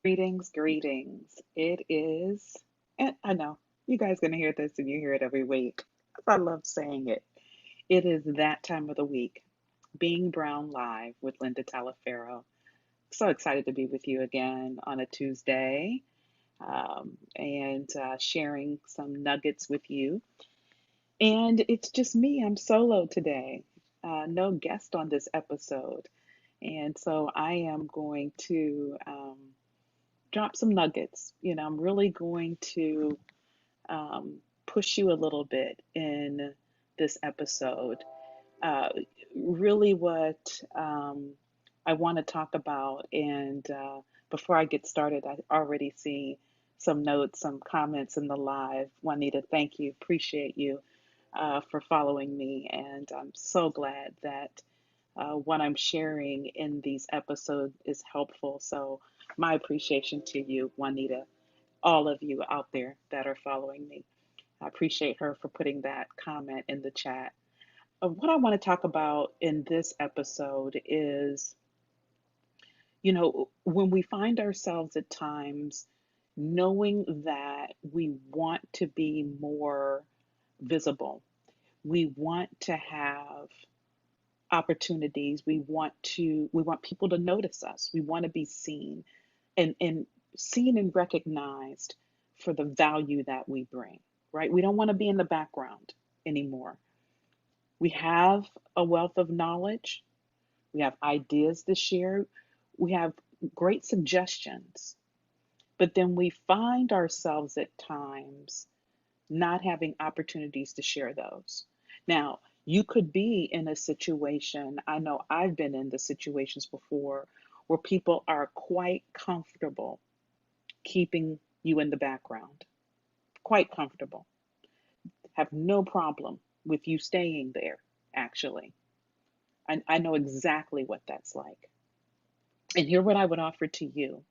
Greetings, greetings. It is, and I know you guys gonna hear this and you hear it every week. I love saying it. It is that time of the week. Being Brown Live with Linda Talaferro. So excited to be with you again on a Tuesday and sharing some nuggets with you. And it's just me. I'm solo today. No guest on this episode. And so I am going to drop some nuggets. I'm really going to um, push you a little bit in this episode. Uh, Really, what I want to talk about, and before I get started, I already see some notes, some comments in the live. Juanita, thank you, appreciate you for following me, and I'm so glad that what I'm sharing in these episodes is helpful. So, my appreciation to you, Juanita, all of you out there that are following me. I appreciate her for putting that comment in the chat. What I want to talk about in this episode is, when we find ourselves at times knowing that we want to be more visible, we want to have opportunities, we want people to notice us, we want to be seen and seen and recognized for the value that we bring, right? We don't want to be in the background anymore. We have a wealth of knowledge, we have ideas to share, we have great suggestions, but then we find ourselves at times not having opportunities to share those. Now, you could be in a situation, I know I've been in the situations before where people are quite comfortable keeping you in the background, quite comfortable, have no problem with you staying there, actually. I know exactly what that's like. And here, what I would offer to you,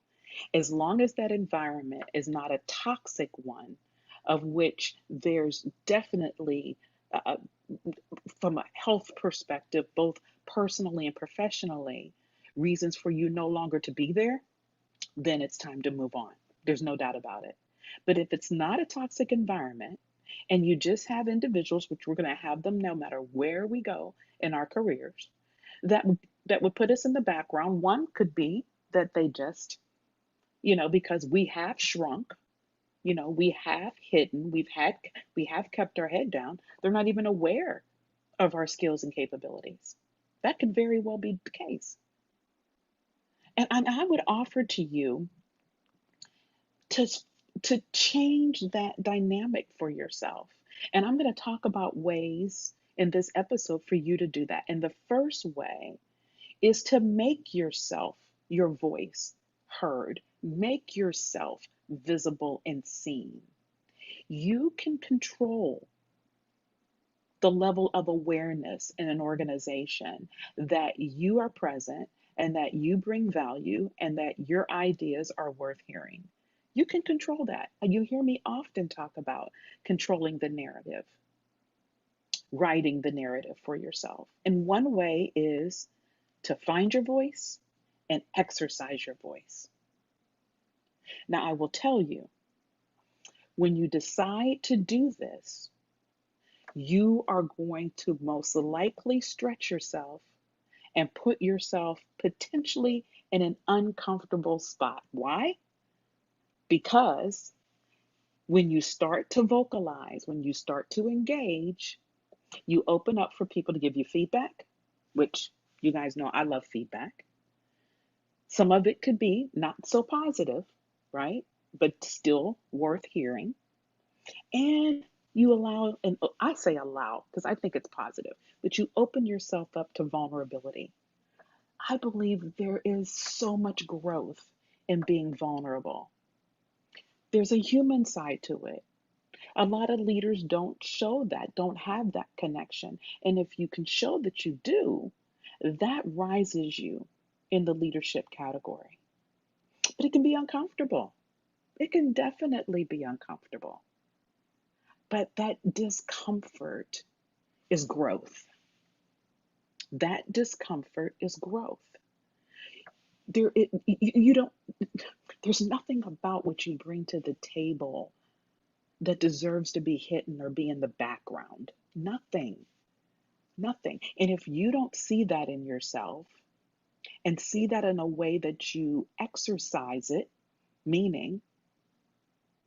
as long as that environment is not a toxic one, of which there's definitely, uh, from a health perspective, both personally and professionally, reasons for you no longer to be there, then it's time to move on. There's no doubt about it. But if it's not a toxic environment and you just have individuals, which we're going to have them no matter where we go in our careers, that that would put us in the background. One could be that they just, because we have shrunk, we have hidden, we have kept our head down. They're not even aware of our skills and capabilities. That could very well be the case. And I would offer to you to to change that dynamic for yourself. And I'm going to talk about ways in this episode for you to do that. And the first way is to make yourself, your voice, heard. Make yourself visible and seen. You can control the level of awareness in an organization that you are present and that you bring value and that your ideas are worth hearing. You can control that. You hear me often talk about controlling the narrative, writing the narrative for yourself. And one way is to find your voice and exercise your voice. Now, I will tell you, when you decide to do this, you are going to most likely stretch yourself and put yourself potentially in an uncomfortable spot. Why? Because when you start to vocalize, when you start to engage, you open up for people to give you feedback, which you guys know I love feedback. Some of it could be not so positive, right? But still worth hearing. And you allow, and I say allow because I think it's positive, but you open yourself up to vulnerability. I believe there is so much growth in being vulnerable. There's a human side to it. A lot of leaders don't show that, don't have that connection. And if you can show that you do, that rises you in the leadership category. But it can be uncomfortable. It can definitely be uncomfortable. But that discomfort is growth. That discomfort is growth. You don't. There's nothing about what you bring to the table that deserves to be hidden or be in the background. Nothing, nothing. And if you don't see that in yourself and see that in a way that you exercise it, meaning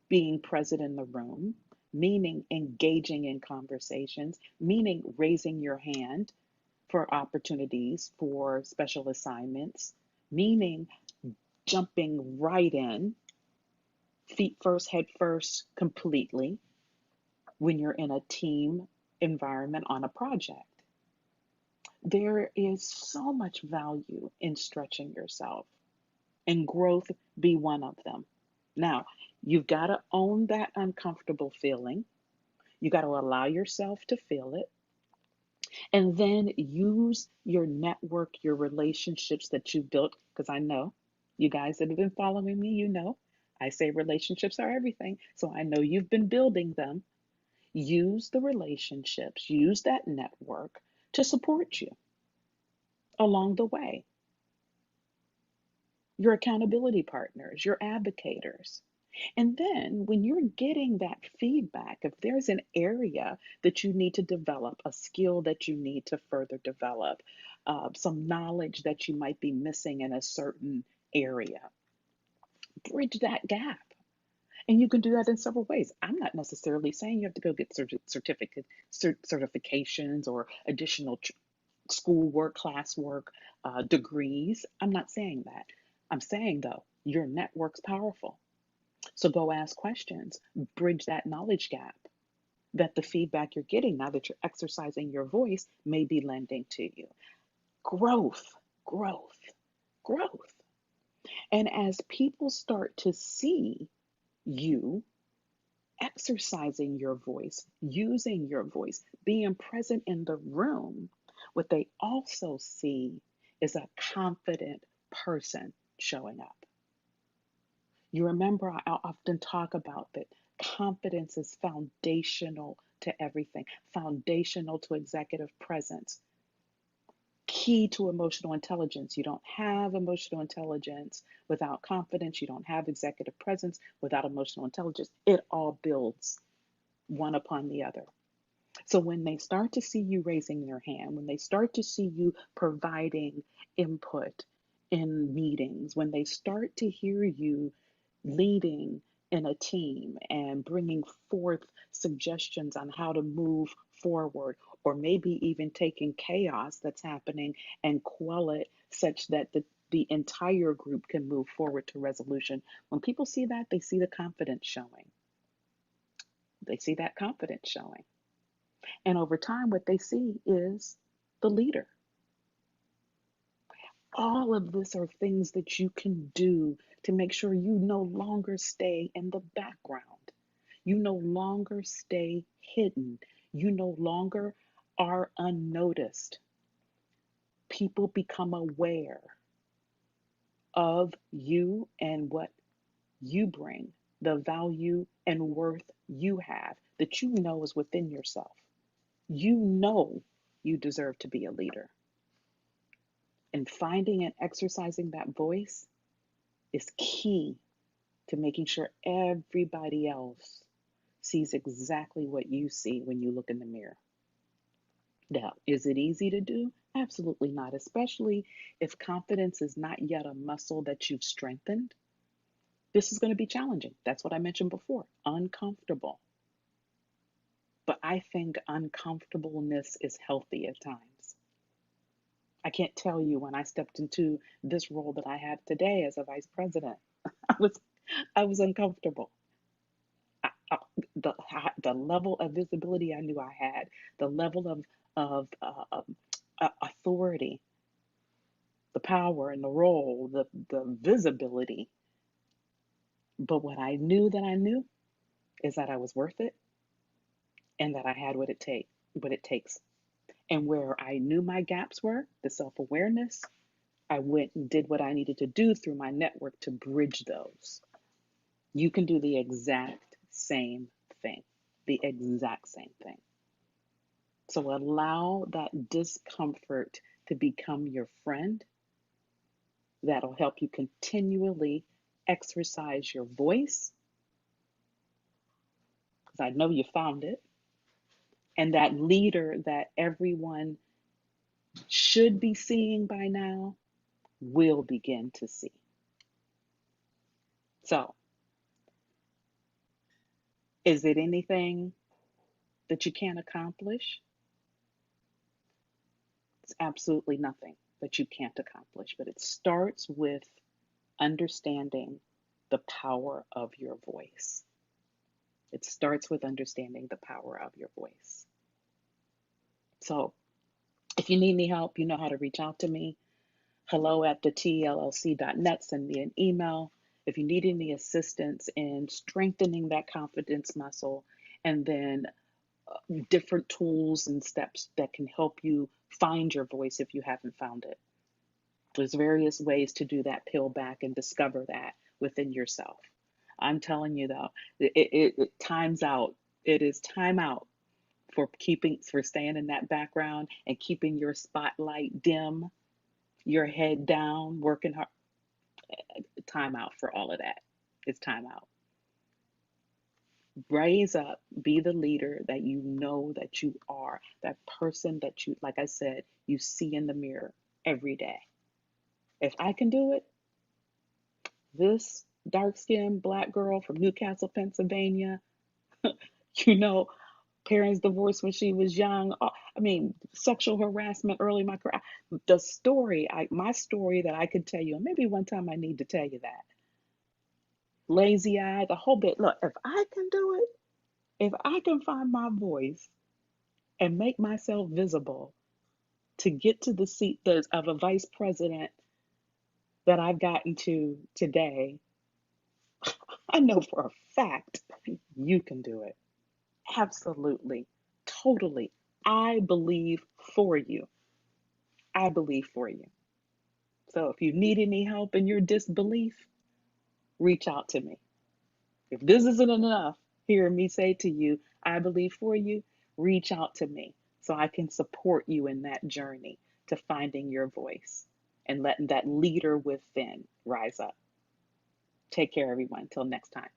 being present in the room, meaning engaging in conversations, meaning raising your hand for opportunities for special assignments, meaning jumping right in, feet first, head first, completely when you're in a team environment on a project. There is so much value in stretching yourself, and growth be one of them. Now, you've got to own that uncomfortable feeling. You got to allow yourself to feel it, and then use your network, your relationships that you've built. Because I know you guys that have been following me, you know, I say relationships are everything. So I know you've been building them. Use the relationships, use that network to support you along the way. Your accountability partners, your advocators. And then when you're getting that feedback, if there's an area that you need to develop, a skill that you need to further develop, some knowledge that you might be missing in a certain area, bridge that gap. And you can do that in several ways. I'm not necessarily saying you have to go get certifications or additional schoolwork, classwork, degrees. I'm not saying that. I'm saying, though, your network's powerful. So go ask questions, bridge that knowledge gap that the feedback you're getting now that you're exercising your voice may be lending to you. Growth, growth, growth. And as people start to see you exercising your voice, using your voice, being present in the room, what they also see is a confident person showing up. You remember, I often talk about that confidence is foundational to everything, foundational to executive presence, key to emotional intelligence. You don't have emotional intelligence without confidence. You don't have executive presence without emotional intelligence. It all builds one upon the other. So when they start to see you raising your hand, when they start to see you providing input in meetings, when they start to hear you leading in a team and bringing forth suggestions on how to move forward, or maybe even taking chaos that's happening and quell it such that the entire group can move forward to resolution. When people see that, they see the confidence showing. They see that confidence showing. And over time, what they see is the leader. All of this are things that you can do to make sure you no longer stay in the background. You no longer stay hidden. You no longer are unnoticed. People become aware of you and what you bring, the value and worth you have that you know is within yourself. You know you deserve to be a leader. And finding and exercising that voice is key to making sure everybody else sees exactly what you see when you look in the mirror. Now, is it easy to do? Absolutely not, especially if confidence is not yet a muscle that you've strengthened. This is going to be challenging. That's what I mentioned before, uncomfortable. But I think uncomfortableness is healthy at times. I can't tell you when I stepped into this role that I have today as a vice president, I was I was uncomfortable. I, I, the level of visibility I knew I had, the level of authority, the power and the role, the visibility. But what I knew that I knew is that I was worth it and that I had what it takes. And where I knew my gaps were, the self-awareness, I went and did what I needed to do through my network to bridge those. You can do the exact same thing. The exact same thing. So allow that discomfort to become your friend. That'll help you continually exercise your voice, because I know you found it, and that leader that everyone should be seeing by now will begin to see. So, is it anything that you can't accomplish? It's absolutely nothing that you can't accomplish, but it starts with understanding the power of your voice. It starts with understanding the power of your voice. So, if you need any help, you know how to reach out to me. Hello at thetllc.net. Send me an email. If you need any assistance in strengthening that confidence muscle, and then different tools and steps that can help you find your voice if you haven't found it. There's various ways to do that, peel back and discover that within yourself. I'm telling you though, it times out. It is time out for staying in that background and keeping your spotlight dim, your head down, working hard. Time out for all of that. It's time out. Raise up, be the leader that you know that you are, that person that you, like I said, you see in the mirror every day. If I can do it, this dark skinned black girl from Newcastle, Pennsylvania, you know, parents divorced when she was young. I mean, sexual harassment early in my career. The story, my story that I could tell you, and maybe one time I need to tell you that. Lazy eye, the whole bit. Look, if I can do it, if I can find my voice and make myself visible to get to the seat of a vice president that I've gotten to today, I know for a fact you can do it. Absolutely. Totally. I believe for you. I believe for you. So if you need any help in your disbelief, reach out to me. If this isn't enough, hearing me say to you, I believe for you, reach out to me so I can support you in that journey to finding your voice and letting that leader within rise up. Take care, everyone. Till next time.